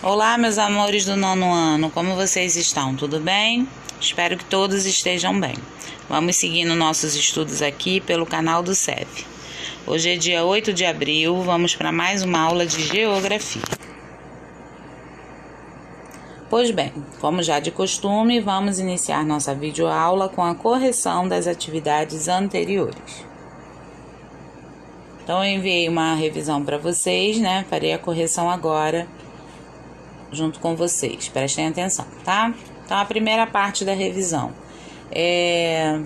Olá, meus amores do nono ano, como vocês estão? Tudo bem? Espero que todos estejam bem. Vamos seguindo nossos estudos aqui pelo canal do SEV. Hoje é dia 8 de abril, vamos para mais uma aula de Geografia. Pois bem, como já de costume, vamos iniciar nossa videoaula com a correção das atividades anteriores. Então, eu enviei uma revisão para vocês, né? Farei a correção agora junto com vocês. Prestem atenção, tá? Então, a primeira parte da revisão é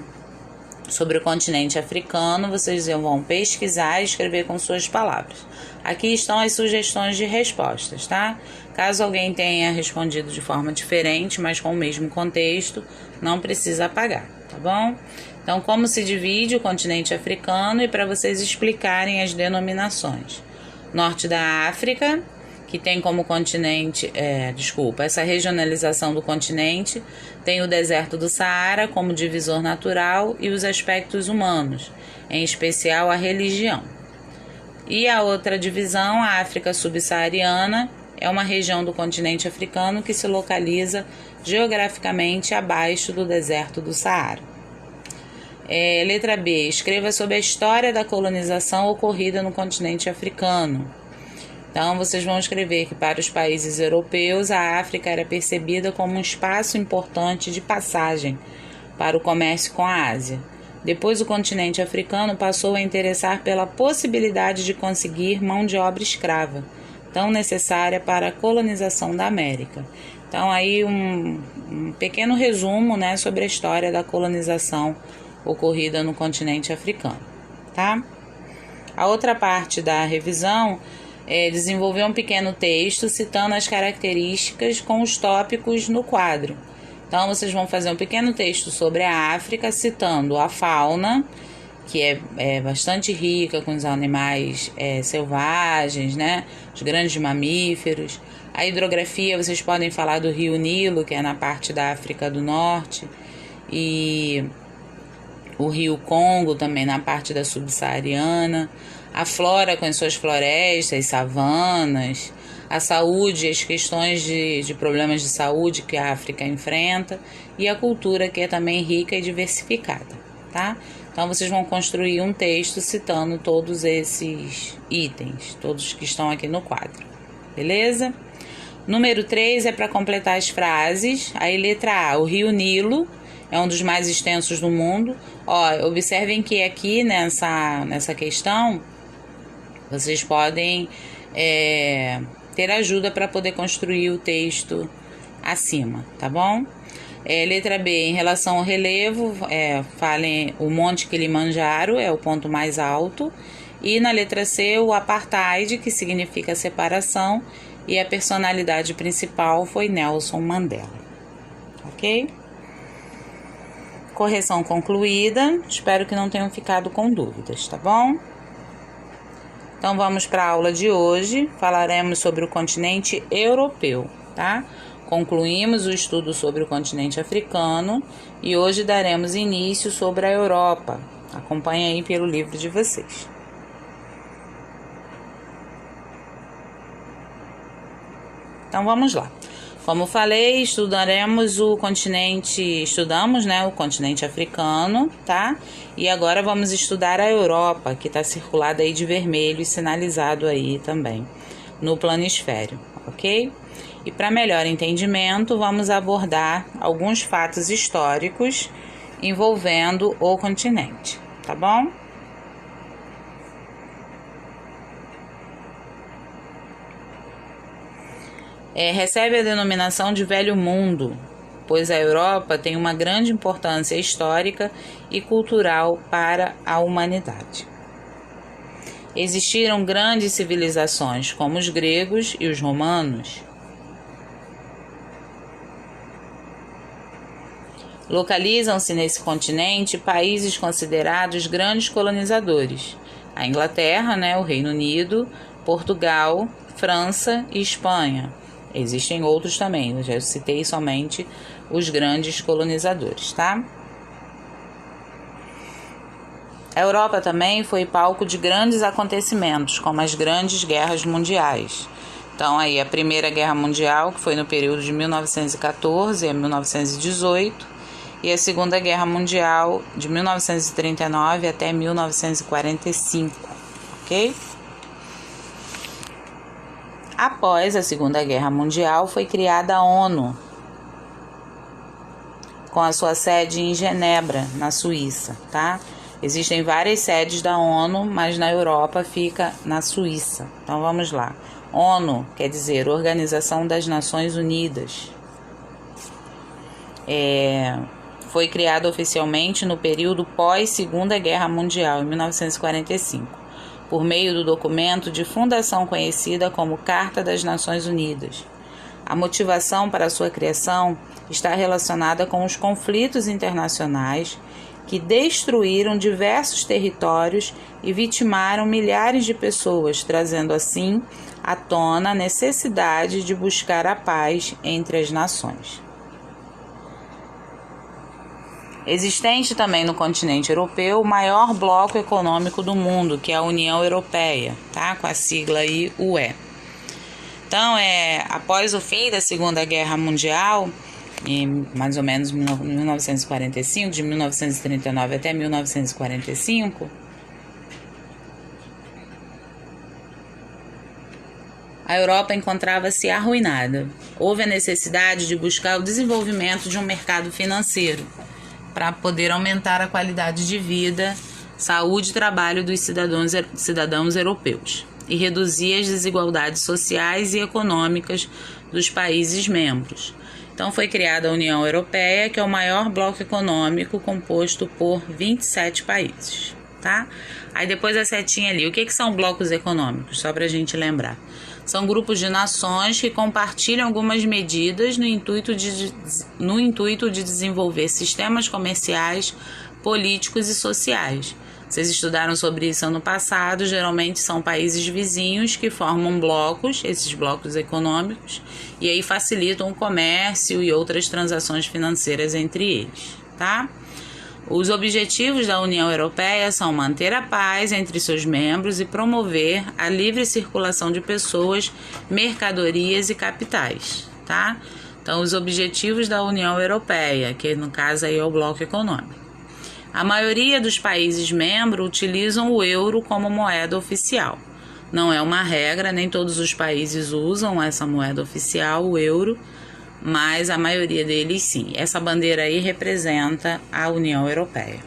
sobre o continente africano. Vocês vão pesquisar e escrever com suas palavras. Aqui estão as sugestões de respostas, tá? Caso alguém tenha respondido de forma diferente, mas com o mesmo contexto, não precisa apagar, tá bom? Então, como se divide o continente africano e para vocês explicarem as denominações. Norte da África, que tem como continente, essa regionalização do continente, tem o deserto do Saara como divisor natural e os aspectos humanos, em especial a religião. E a outra divisão, a África subsaariana, é uma região do continente africano que se localiza geograficamente abaixo do deserto do Saara. Letra B. Escreva sobre a história da colonização ocorrida no continente africano. Então, vocês vão escrever que para os países europeus, a África era percebida como um espaço importante de passagem para o comércio com a Ásia. Depois, o continente africano passou a interessar pela possibilidade de conseguir mão de obra escrava, tão necessária para a colonização da América. Então, aí um pequeno resumo, né, sobre a história da colonização ocorrida no continente africano, tá? A outra parte da revisão desenvolver um pequeno texto citando as características com os tópicos no quadro. Então, vocês vão fazer um pequeno texto sobre a África, citando a fauna, que é bastante rica com os animais selvagens, né? Os grandes mamíferos. A hidrografia, vocês podem falar do rio Nilo, que é na parte da África do Norte, e o rio Congo também na parte da subsaariana. A flora com as suas florestas, savanas, a saúde, as questões de problemas de saúde que a África enfrenta e a cultura, que é também rica e diversificada, tá? Então, vocês vão construir um texto citando todos esses itens, todos que estão aqui no quadro, beleza? Número 3 é para completar as frases. Aí, letra A, o rio Nilo é um dos mais extensos do mundo. Observem que aqui nessa questão vocês podem ter ajuda para poder construir o texto acima, tá bom? Letra B, em relação ao relevo, falem o Monte Kilimanjaro é o ponto mais alto. E na letra C, o apartheid, que significa separação, e a personalidade principal foi Nelson Mandela, ok? Correção concluída, espero que não tenham ficado com dúvidas, tá bom? Então, vamos para a aula de hoje, falaremos sobre o continente europeu, tá? Concluímos o estudo sobre o continente africano e hoje daremos início sobre a Europa. Acompanhe aí pelo livro de vocês. Então, vamos lá. Como falei, estudamos, o continente africano, tá? E agora vamos estudar a Europa, que está circulada aí de vermelho e sinalizado aí também no planisfério, ok? E para melhor entendimento, vamos abordar alguns fatos históricos envolvendo o continente, tá bom? Recebe a denominação de Velho Mundo, pois a Europa tem uma grande importância histórica e cultural para a humanidade. Existiram grandes civilizações, como os gregos e os romanos. Localizam-se nesse continente países considerados grandes colonizadores: a Inglaterra, o Reino Unido, Portugal, França e Espanha. Existem outros também, eu já citei somente os grandes colonizadores, tá? A Europa também foi palco de grandes acontecimentos, como as grandes guerras mundiais. Então, aí a Primeira Guerra Mundial, que foi no período de 1914 a 1918, e a Segunda Guerra Mundial, de 1939 até 1945, ok? Após a Segunda Guerra Mundial, foi criada a ONU, com a sua sede em Genebra, na Suíça, tá? Existem várias sedes da ONU, mas na Europa fica na Suíça. Então, vamos lá. ONU quer dizer Organização das Nações Unidas. Foi criada oficialmente no período pós-Segunda Guerra Mundial, em 1945, por meio do documento de fundação conhecida como Carta das Nações Unidas. A motivação para sua criação está relacionada com os conflitos internacionais que destruíram diversos territórios e vitimaram milhares de pessoas, trazendo assim à tona a necessidade de buscar a paz entre as nações. Existente também no continente europeu o maior bloco econômico do mundo, que é a União Europeia, tá? Com a sigla aí UE. Então, após o fim da Segunda Guerra Mundial, em mais ou menos 1945, de 1939 até 1945, a Europa encontrava-se arruinada. Houve a necessidade de buscar o desenvolvimento de um mercado financeiro para poder aumentar a qualidade de vida, saúde e trabalho dos cidadãos europeus e reduzir as desigualdades sociais e econômicas dos países membros. Então foi criada a União Europeia, que é o maior bloco econômico composto por 27 países, tá? Aí depois a setinha ali, o que são blocos econômicos? Só para a gente lembrar. São grupos de nações que compartilham algumas medidas no intuito de desenvolver sistemas comerciais, políticos e sociais. Vocês estudaram sobre isso ano passado, geralmente são países vizinhos que formam blocos, esses blocos econômicos, e aí facilitam o comércio e outras transações financeiras entre eles, tá? Os objetivos da União Europeia são manter a paz entre seus membros e promover a livre circulação de pessoas, mercadorias e capitais, tá? Então, os objetivos da União Europeia, que no caso aí é o bloco econômico. A maioria dos países membros utilizam o euro como moeda oficial. Não é uma regra, nem todos os países usam essa moeda oficial, o euro, mas a maioria deles sim. Essa bandeira aí representa a União Europeia.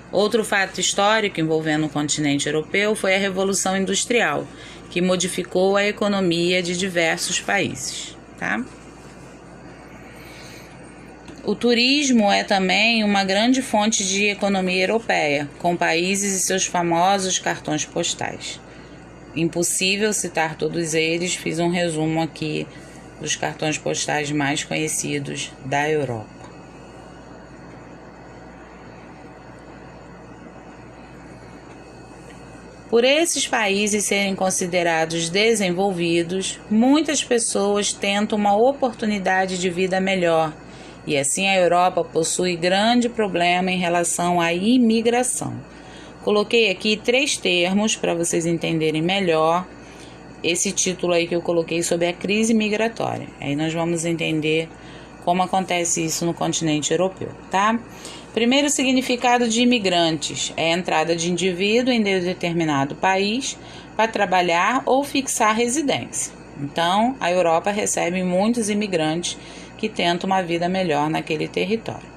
Outro fato histórico envolvendo o continente europeu foi a Revolução Industrial, que modificou a economia de diversos países. Tá? O turismo é também uma grande fonte de economia europeia, com países e seus famosos cartões postais. Impossível citar todos eles, fiz um resumo aqui dos cartões postais mais conhecidos da Europa. Por esses países serem considerados desenvolvidos, muitas pessoas tentam uma oportunidade de vida melhor, e assim a Europa possui grande problema em relação à imigração. Coloquei aqui 3 termos para vocês entenderem melhor esse título aí que eu coloquei sobre a crise migratória. Aí nós vamos entender como acontece isso no continente europeu, tá? Primeiro significado de imigrantes é a entrada de indivíduo em determinado país para trabalhar ou fixar residência. Então, a Europa recebe muitos imigrantes que tentam uma vida melhor naquele território.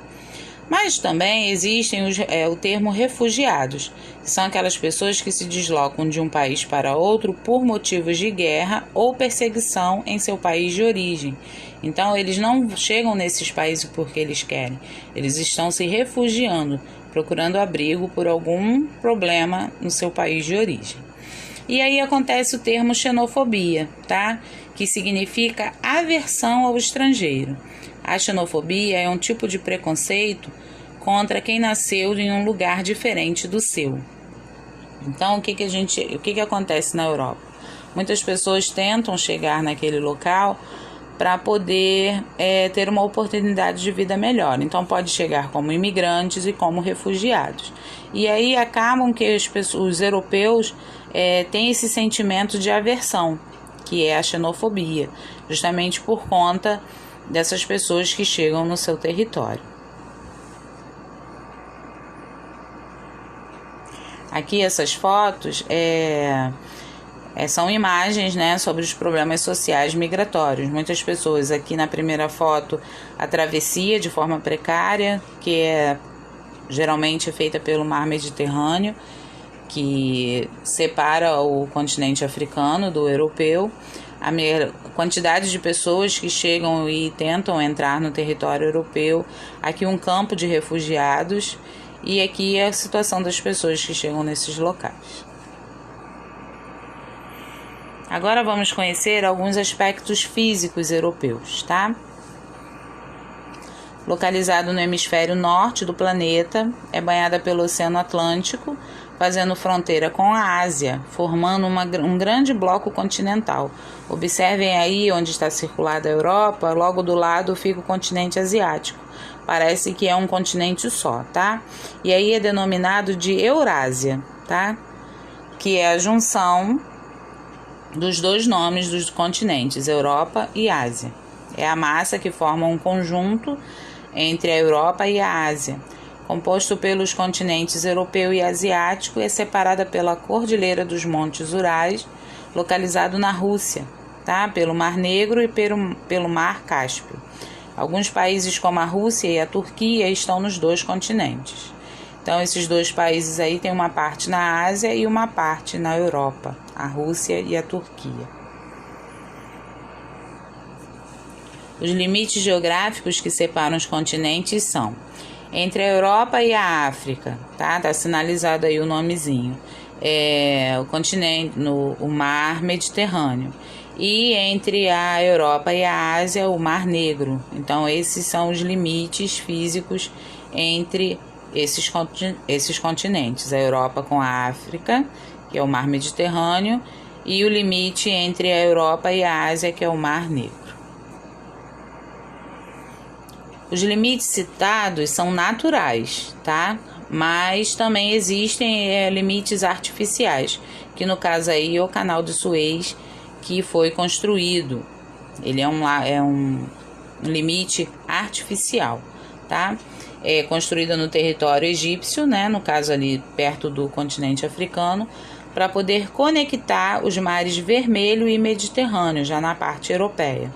Mas também existem o termo refugiados, que são aquelas pessoas que se deslocam de um país para outro por motivos de guerra ou perseguição em seu país de origem. Então, eles não chegam nesses países porque eles querem, eles estão se refugiando, procurando abrigo por algum problema no seu país de origem. E aí acontece o termo xenofobia, tá? Que significa aversão ao estrangeiro. A xenofobia é um tipo de preconceito contra quem nasceu em um lugar diferente do seu. Então, o que acontece na Europa? Muitas pessoas tentam chegar naquele local para poder ter uma oportunidade de vida melhor. Então pode chegar como imigrantes e como refugiados. E aí acabam que os europeus têm esse sentimento de aversão, que é a xenofobia, justamente por conta dessas pessoas que chegam no seu território. Aqui essas fotos são imagens, né, sobre os problemas sociais migratórios. Muitas pessoas, aqui na primeira foto, a travessia de forma precária, que é geralmente feita pelo mar Mediterrâneo, que separa o continente africano do europeu. A quantidade de pessoas que chegam e tentam entrar no território europeu. Aqui um campo de refugiados. E aqui é a situação das pessoas que chegam nesses locais. Agora vamos conhecer alguns aspectos físicos europeus, tá? Localizado no hemisfério norte do planeta, é banhada pelo Oceano Atlântico, fazendo fronteira com a Ásia, formando um grande bloco continental. Observem aí onde está circulada a Europa, logo do lado fica o continente asiático. Parece que é um continente só, tá? E aí é denominado de Eurásia, tá? Que é a junção dos dois nomes dos continentes, Europa e Ásia. É a massa que forma um conjunto entre a Europa e a Ásia, composto pelos continentes europeu e asiático, e é separada pela Cordilheira dos Montes Urais, localizado na Rússia, tá? Pelo Mar Negro e pelo Mar Cáspio. Alguns países como a Rússia e a Turquia estão nos dois continentes. Então, esses dois países aí têm uma parte na Ásia e uma parte na Europa, a Rússia e a Turquia. Os limites geográficos que separam os continentes são: entre a Europa e a África, tá? Tá sinalizado aí o nomezinho. O continente, o Mar Mediterrâneo. E entre a Europa e a Ásia, o Mar Negro. Então, esses são os limites físicos entre esses continentes, a Europa com a África, que é o Mar Mediterrâneo, e o limite entre a Europa e a Ásia, que é o Mar Negro. Os limites citados são naturais, tá? Mas também existem limites artificiais, que no caso aí é o Canal de Suez, que foi construído. Ele é um limite artificial, tá? É construída no território egípcio, né, no caso ali perto do continente africano, para poder conectar os mares Vermelho e Mediterrâneo, já na parte europeia,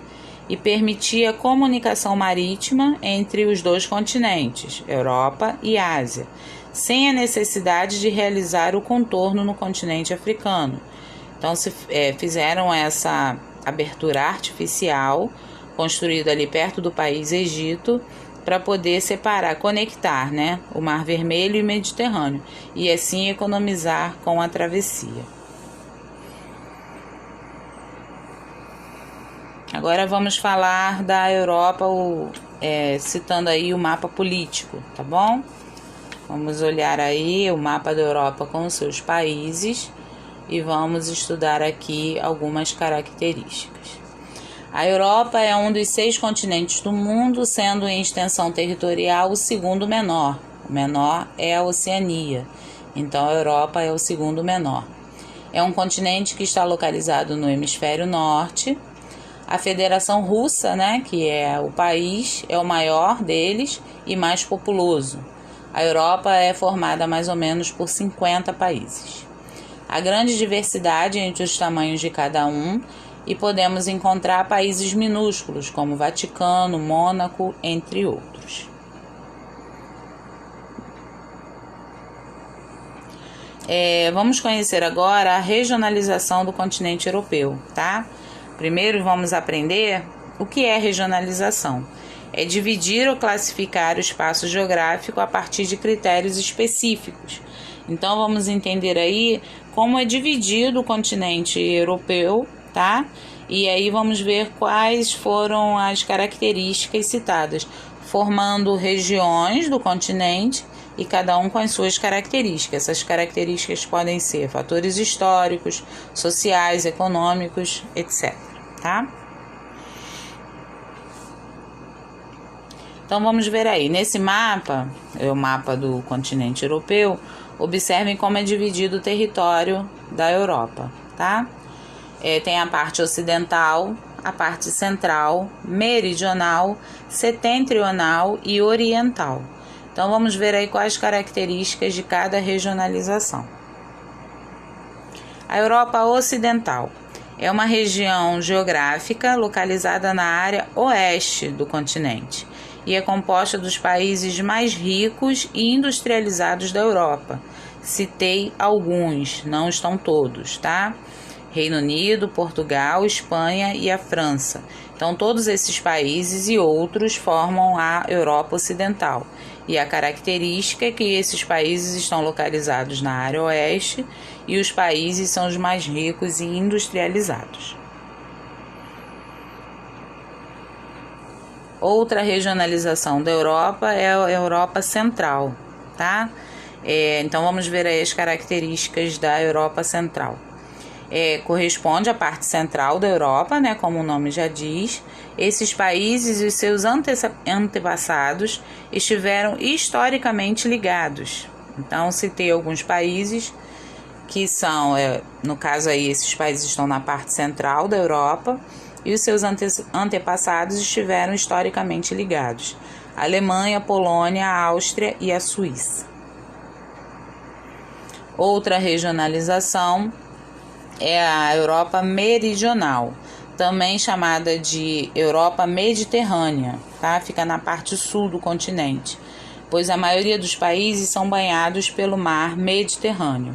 e permitir a comunicação marítima entre os dois continentes, Europa e Ásia, sem a necessidade de realizar o contorno no continente africano. Então, fizeram essa abertura artificial, construída ali perto do país Egito, para poder separar, conectar, né, o Mar Vermelho e o Mediterrâneo, e assim economizar com a travessia. Agora vamos falar da Europa, citando aí o mapa político, tá bom? Vamos olhar aí o mapa da Europa com os seus países e vamos estudar aqui algumas características. A Europa é um dos 6 continentes do mundo, sendo em extensão territorial o segundo menor. O menor é a Oceania, então a Europa é o segundo menor. É um continente que está localizado no hemisfério norte. A Federação Russa, né, que é o país, é o maior deles e mais populoso. A Europa é formada mais ou menos por 50 países. Há grande diversidade entre os tamanhos de cada um, e podemos encontrar países minúsculos, como Vaticano, Mônaco, entre outros. Vamos conhecer agora a regionalização do continente europeu, tá? Primeiro vamos aprender o que é regionalização. É dividir ou classificar o espaço geográfico a partir de critérios específicos. Então vamos entender aí como é dividido o continente europeu, tá? E aí vamos ver quais foram as características citadas, formando regiões do continente e cada um com as suas características. Essas características podem ser fatores históricos, sociais, econômicos, etc. Tá? Então vamos ver aí, nesse mapa, é o mapa do continente europeu, observem como é dividido o território da Europa, tá? Tem a parte ocidental, a parte central, meridional, setentrional e oriental. Então vamos ver aí quais características de cada regionalização. A Europa Ocidental é uma região geográfica localizada na área oeste do continente e é composta dos países mais ricos e industrializados da Europa. Citei alguns, não estão todos, tá? Reino Unido, Portugal, Espanha e a França. Então, todos esses países e outros formam a Europa Ocidental. E a característica é que esses países estão localizados na área oeste e os países são os mais ricos e industrializados. Outra regionalização da Europa é a Europa Central, tá? Então, vamos ver aí as características da Europa Central. Corresponde à parte central da Europa, né, como o nome já diz. Esses países e os seus antepassados estiveram historicamente ligados. Então, citei alguns países que são, no caso aí, esses países estão na parte central da Europa e os seus antepassados estiveram historicamente ligados. A Alemanha, a Polônia, a Áustria e a Suíça. Outra regionalização é a Europa Meridional, também chamada de Europa Mediterrânea, tá? Fica na parte sul do continente, pois a maioria dos países são banhados pelo mar Mediterrâneo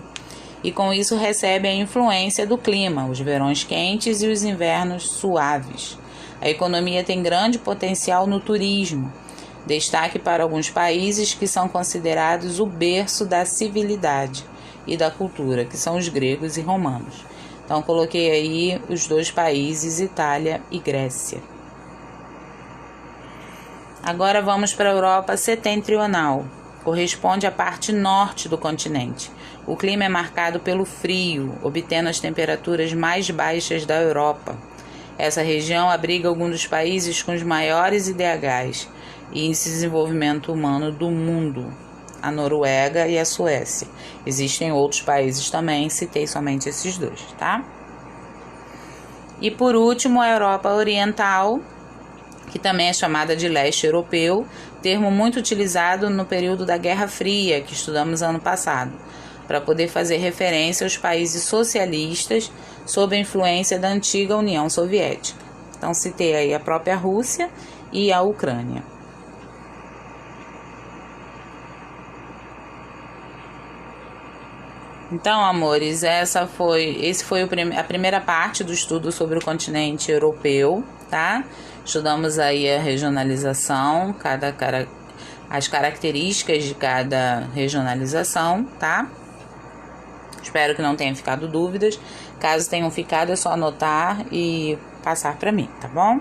e com isso recebe a influência do clima, os verões quentes e os invernos suaves. A economia tem grande potencial no turismo, destaque para alguns países que são considerados o berço da civilidade e da cultura, que são os gregos e romanos. Então, coloquei aí os dois países, Itália e Grécia. Agora vamos para a Europa Setentrional. Corresponde à parte norte do continente. O clima é marcado pelo frio, obtendo as temperaturas mais baixas da Europa. Essa região abriga alguns dos países com os maiores IDHs, Índice de Desenvolvimento Humano do mundo, a Noruega e a Suécia. Existem outros países também, citei somente esses dois, tá? E por último, a Europa Oriental, que também é chamada de leste europeu, termo muito utilizado no período da Guerra Fria, que estudamos ano passado, para poder fazer referência aos países socialistas sob a influência da antiga União Soviética. Então, citei aí a própria Rússia e a Ucrânia. Então, amores, esse foi a primeira parte do estudo sobre o continente europeu, tá? Estudamos aí a regionalização, as características de cada regionalização, tá? Espero que não tenham ficado dúvidas. Caso tenham ficado, é só anotar e passar para mim, tá bom?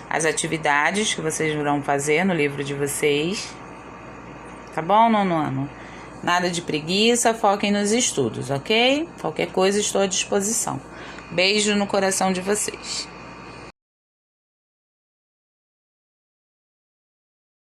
As atividades que vocês vão fazer no livro de vocês, tá bom, nono ano? Nada de preguiça, foquem nos estudos, ok? Qualquer coisa, estou à disposição. Beijo no coração de vocês.